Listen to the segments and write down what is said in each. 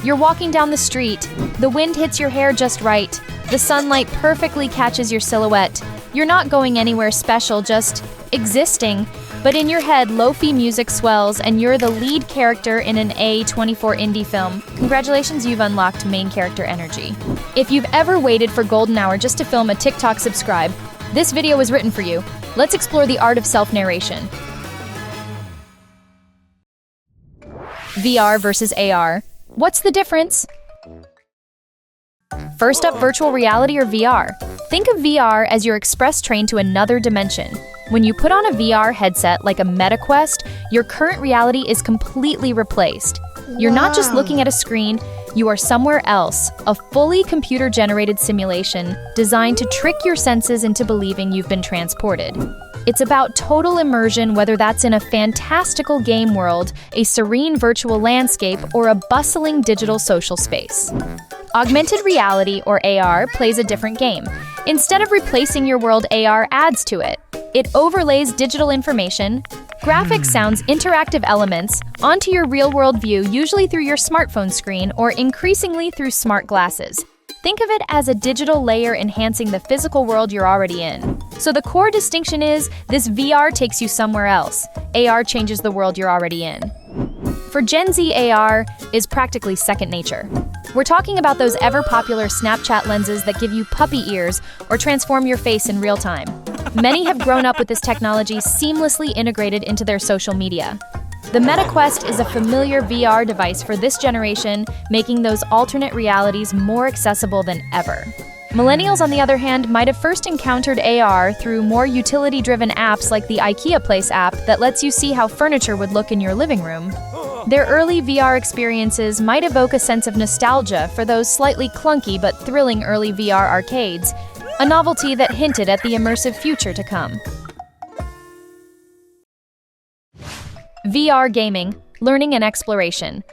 You're walking down the street. The wind hits your hair just right. The sunlight perfectly catches your silhouette. You're not going anywhere special, just existing. But in your head, lo-fi music swells and you're the lead character in an A24 indie film. Congratulations, you've unlocked main character energy. If you've ever waited for golden hour just to film a TikTok subscribe, this video was written for you. Let's explore the art of self-narration. VR versus AR. What's the difference? First up, virtual reality or VR. Think of VR as your express train to another dimension. When you put on a VR headset like a MetaQuest, your current reality is completely replaced. You're not just looking at a screen, you are somewhere else, a fully computer-generated simulation designed to trick your senses into believing you've been transported. It's about total immersion, whether that's in a fantastical game world, a serene virtual landscape, or a bustling digital social space. Augmented reality, or AR, plays a different game. Instead of replacing your world, AR adds to it. It overlays digital information, graphics, sounds, interactive elements onto your real-world view, usually through your smartphone screen or increasingly through smart glasses. Think of it as a digital layer enhancing the physical world you're already in. So the core distinction is, this VR takes you somewhere else. AR changes the world you're already in. For Gen Z, AR is practically second nature. We're talking about those ever-popular Snapchat lenses that give you puppy ears or transform your face in real time. Many have grown up with this technology seamlessly integrated into their social media. The MetaQuest is a familiar VR device for this generation, making those alternate realities more accessible than ever. Millennials, on the other hand, might have first encountered AR through more utility-driven apps like the IKEA Place app that lets you see how furniture would look in your living room. Their early VR experiences might evoke a sense of nostalgia for those slightly clunky but thrilling early VR arcades, a novelty that hinted at the immersive future to come. VR gaming, learning and exploration.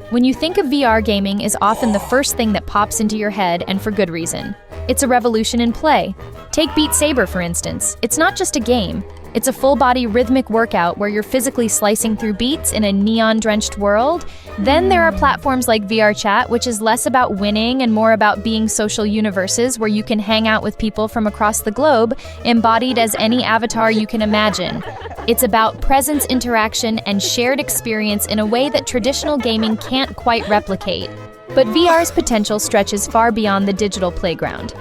When you think of VR, gaming is often the first thing that pops into your head, and for good reason. It's a revolution in play. Take Beat Saber, for instance. It's not just a game. It's a full-body rhythmic workout where you're physically slicing through beats in a neon-drenched world. Then there are platforms like VR Chat, which is less about winning and more about being social universes where you can hang out with people from across the globe, embodied as any avatar you can imagine. It's about presence, interaction, and shared experience in a way that traditional gaming can't quite replicate. But VR's potential stretches far beyond the digital playground.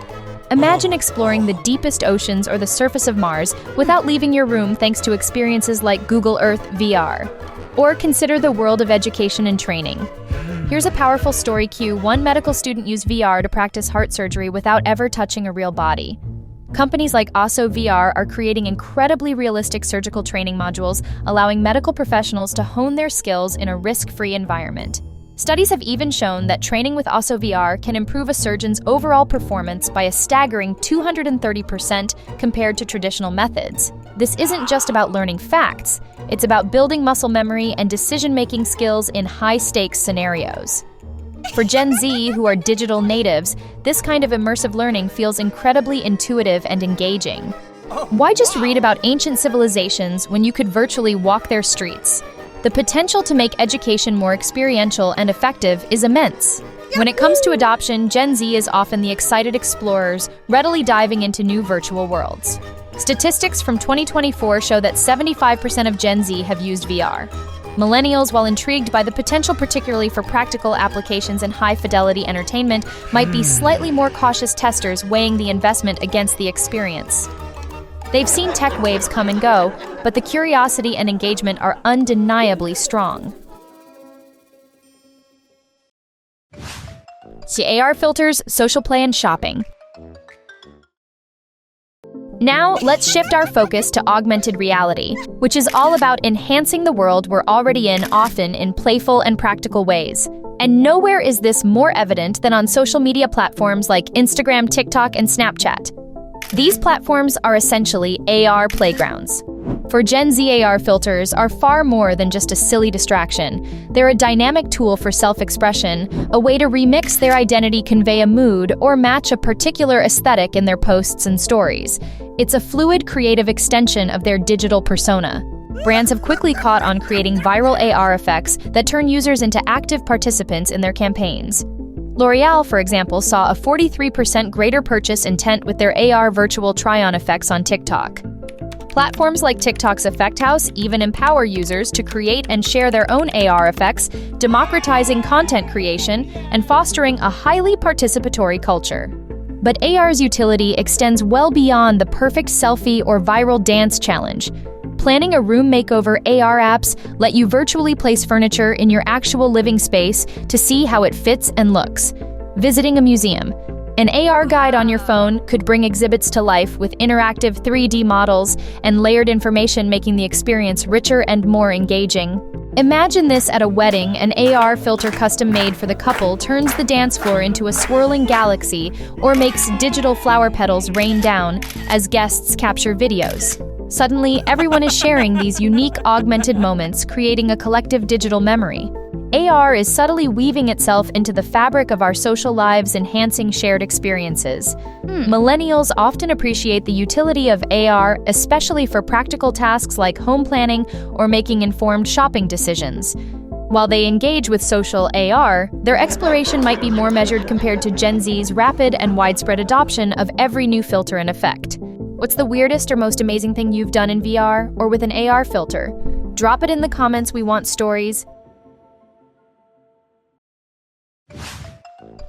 Imagine exploring the deepest oceans or the surface of Mars without leaving your room thanks to experiences like Google Earth VR. Or consider the world of education and training. Here's a powerful story cue. One medical student used VR to practice heart surgery without ever touching a real body. Companies like Osso VR are creating incredibly realistic surgical training modules, allowing medical professionals to hone their skills in a risk-free environment. Studies have even shown that training with Osso VR can improve a surgeon's overall performance by a staggering 230% compared to traditional methods. This isn't just about learning facts, it's about building muscle memory and decision-making skills in high-stakes scenarios. For Gen Z, who are digital natives, this kind of immersive learning feels incredibly intuitive and engaging. Why just read about ancient civilizations when you could virtually walk their streets? The potential to make education more experiential and effective is immense. When it comes to adoption, Gen Z is often the excited explorers, readily diving into new virtual worlds. Statistics from 2024 show that 75% of Gen Z have used VR. Millennials, while intrigued by the potential particularly for practical applications and high-fidelity entertainment, might be slightly more cautious testers, weighing the investment against the experience. They've seen tech waves come and go, but the curiosity and engagement are undeniably strong. AR filters, social play, and shopping. Now, let's shift our focus to augmented reality, which is all about enhancing the world we're already in, often in playful and practical ways. And nowhere is this more evident than on social media platforms like Instagram, TikTok, and Snapchat. These platforms are essentially AR playgrounds. For Gen Z, AR filters are far more than just a silly distraction. They're a dynamic tool for self-expression, a way to remix their identity, convey a mood, or match a particular aesthetic in their posts and stories. It's a fluid, creative extension of their digital persona. Brands have quickly caught on creating viral AR effects that turn users into active participants in their campaigns. L'Oreal, for example, saw a 43% greater purchase intent with their AR virtual try-on effects on TikTok. Platforms like TikTok's Effect House even empower users to create and share their own AR effects, democratizing content creation and fostering a highly participatory culture. But AR's utility extends well beyond the perfect selfie or viral dance challenge. Planning a room makeover AR apps let you virtually place furniture in your actual living space to see how it fits and looks. Visiting a museum. An AR guide on your phone could bring exhibits to life with interactive 3D models and layered information, making the experience richer and more engaging. Imagine this at a wedding. An AR filter custom-made for the couple turns the dance floor into a swirling galaxy or makes digital flower petals rain down as guests capture videos. Suddenly, everyone is sharing these unique augmented moments, creating a collective digital memory. AR is subtly weaving itself into the fabric of our social lives, enhancing shared experiences. Millennials often appreciate the utility of AR, especially for practical tasks like home planning or making informed shopping decisions. While they engage with social AR, their exploration might be more measured compared to Gen Z's rapid and widespread adoption of every new filter and effect. What's the weirdest or most amazing thing you've done in VR or with an AR filter? Drop it in the comments. We want stories.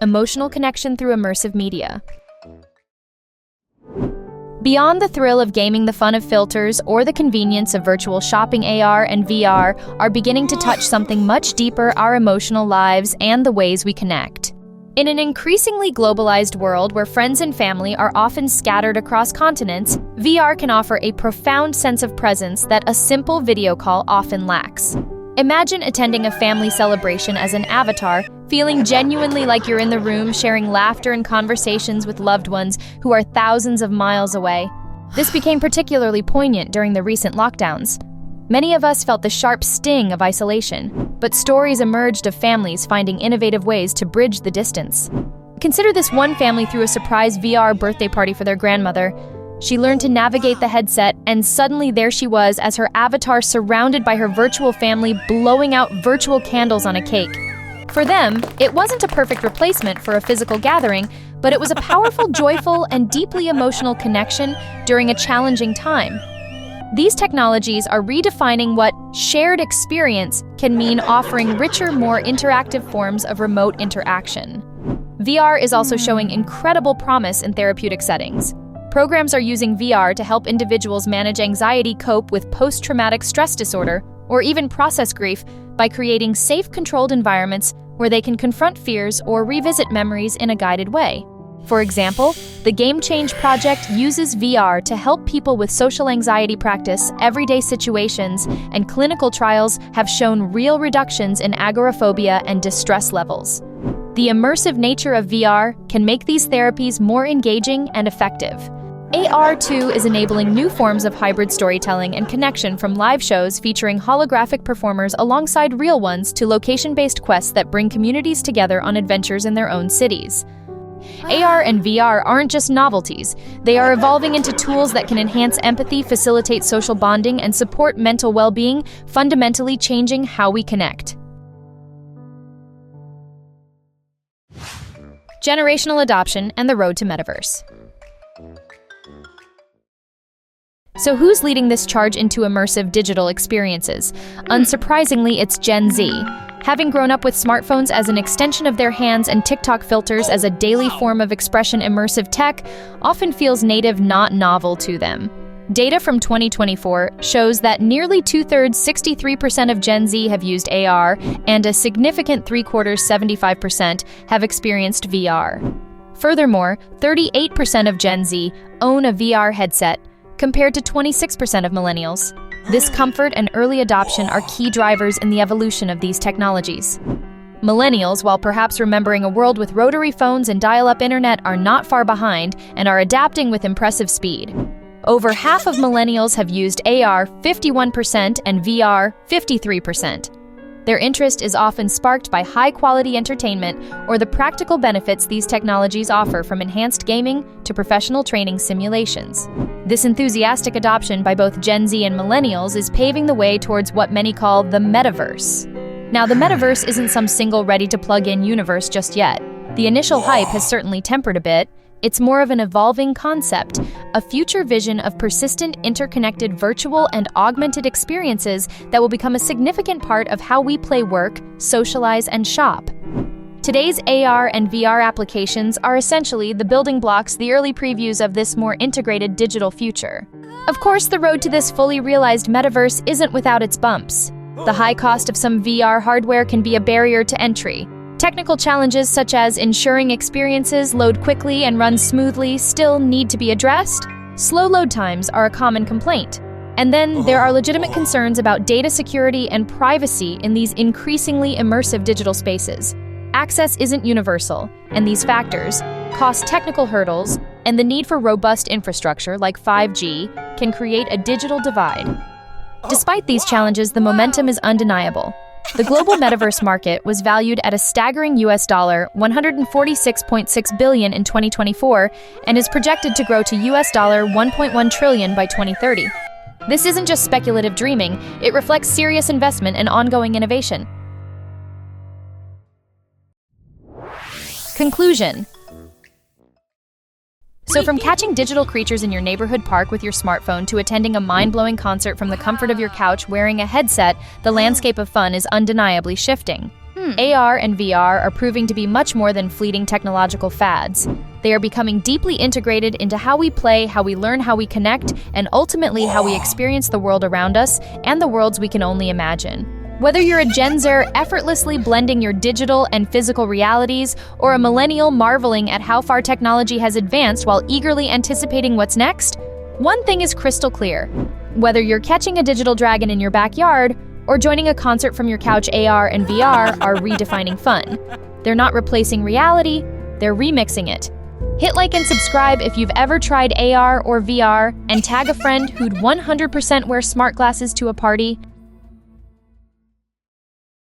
Emotional connection through immersive media. Beyond the thrill of gaming, the fun of filters or the convenience of virtual shopping, AR and VR are beginning to touch something much deeper: our emotional lives and the ways we connect. In an increasingly globalized world where friends and family are often scattered across continents, VR can offer a profound sense of presence that a simple video call often lacks. Imagine attending a family celebration as an avatar, feeling genuinely like you're in the room, sharing laughter and conversations with loved ones who are thousands of miles away. This became particularly poignant during the recent lockdowns. Many of us felt the sharp sting of isolation, but stories emerged of families finding innovative ways to bridge the distance. Consider this one family threw a surprise VR birthday party for their grandmother. She learned to navigate the headset, and suddenly there she was as her avatar, surrounded by her virtual family, blowing out virtual candles on a cake. For them, it wasn't a perfect replacement for a physical gathering, but it was a powerful, joyful, and deeply emotional connection during a challenging time. These technologies are redefining what shared experience can mean, offering richer, more interactive forms of remote interaction. VR is also showing incredible promise in therapeutic settings. Programs are using VR to help individuals manage anxiety, cope with post-traumatic stress disorder, or even process grief by creating safe, controlled environments where they can confront fears or revisit memories in a guided way. For example, the Game Change project uses VR to help people with social anxiety practice everyday situations, and clinical trials have shown real reductions in agoraphobia and distress levels. The immersive nature of VR can make these therapies more engaging and effective. AR, too, is enabling new forms of hybrid storytelling and connection, from live shows featuring holographic performers alongside real ones to location-based quests that bring communities together on adventures in their own cities. AR and VR aren't just novelties. They are evolving into tools that can enhance empathy, facilitate social bonding, and support mental well-being, fundamentally changing how we connect. Generational adoption and the road to metaverse. So who's leading this charge into immersive digital experiences? Unsurprisingly, it's Gen Z. Having grown up with smartphones as an extension of their hands and TikTok filters as a daily form of expression, immersive tech often feels native, not novel to them. Data from 2024 shows that nearly two-thirds, 63% of Gen Z have used AR, and a significant three-quarters, 75%, have experienced VR. Furthermore, 38% of Gen Z own a VR headset, compared to 26% of millennials. This comfort and early adoption are key drivers in the evolution of these technologies. Millennials, while perhaps remembering a world with rotary phones and dial-up internet, are not far behind and are adapting with impressive speed. Over half of millennials have used AR, 51%, and VR, 53%. Their interest is often sparked by high-quality entertainment or the practical benefits these technologies offer, from enhanced gaming to professional training simulations. This enthusiastic adoption by both Gen Z and Millennials is paving the way towards what many call the metaverse. Now, the metaverse isn't some single ready-to-plug-in universe just yet. The initial hype has certainly tempered a bit. It's more of an evolving concept, a future vision of persistent, interconnected virtual and augmented experiences that will become a significant part of how we play, work, socialize, and shop. Today's AR and VR applications are essentially the building blocks, the early previews of this more integrated digital future. Of course, the road to this fully realized metaverse isn't without its bumps. The high cost of some VR hardware can be a barrier to entry. Technical challenges such as ensuring experiences load quickly and run smoothly still need to be addressed. Slow load times are a common complaint. And then there are legitimate concerns about data security and privacy in these increasingly immersive digital spaces. Access isn't universal, and these factors, cost, technical hurdles, and the need for robust infrastructure like 5G can create a digital divide. Despite these challenges, the momentum is undeniable. The global metaverse market was valued at a staggering $146.6 billion in 2024 and is projected to grow to $1.1 trillion by 2030. This isn't just speculative dreaming, it reflects serious investment and ongoing innovation. Conclusion. So from catching digital creatures in your neighborhood park with your smartphone to attending a mind-blowing concert from the comfort of your couch wearing a headset, the landscape of fun is undeniably shifting. AR and VR are proving to be much more than fleeting technological fads. They are becoming deeply integrated into how we play, how we learn, how we connect, and ultimately how we experience the world around us and the worlds we can only imagine. Whether you're a Gen Zer effortlessly blending your digital and physical realities, or a millennial marveling at how far technology has advanced while eagerly anticipating what's next, one thing is crystal clear. Whether you're catching a digital dragon in your backyard or joining a concert from your couch, AR and VR are redefining fun. They're not replacing reality, they're remixing it. Hit like and subscribe if you've ever tried AR or VR, and tag a friend who'd 100% wear smart glasses to a party.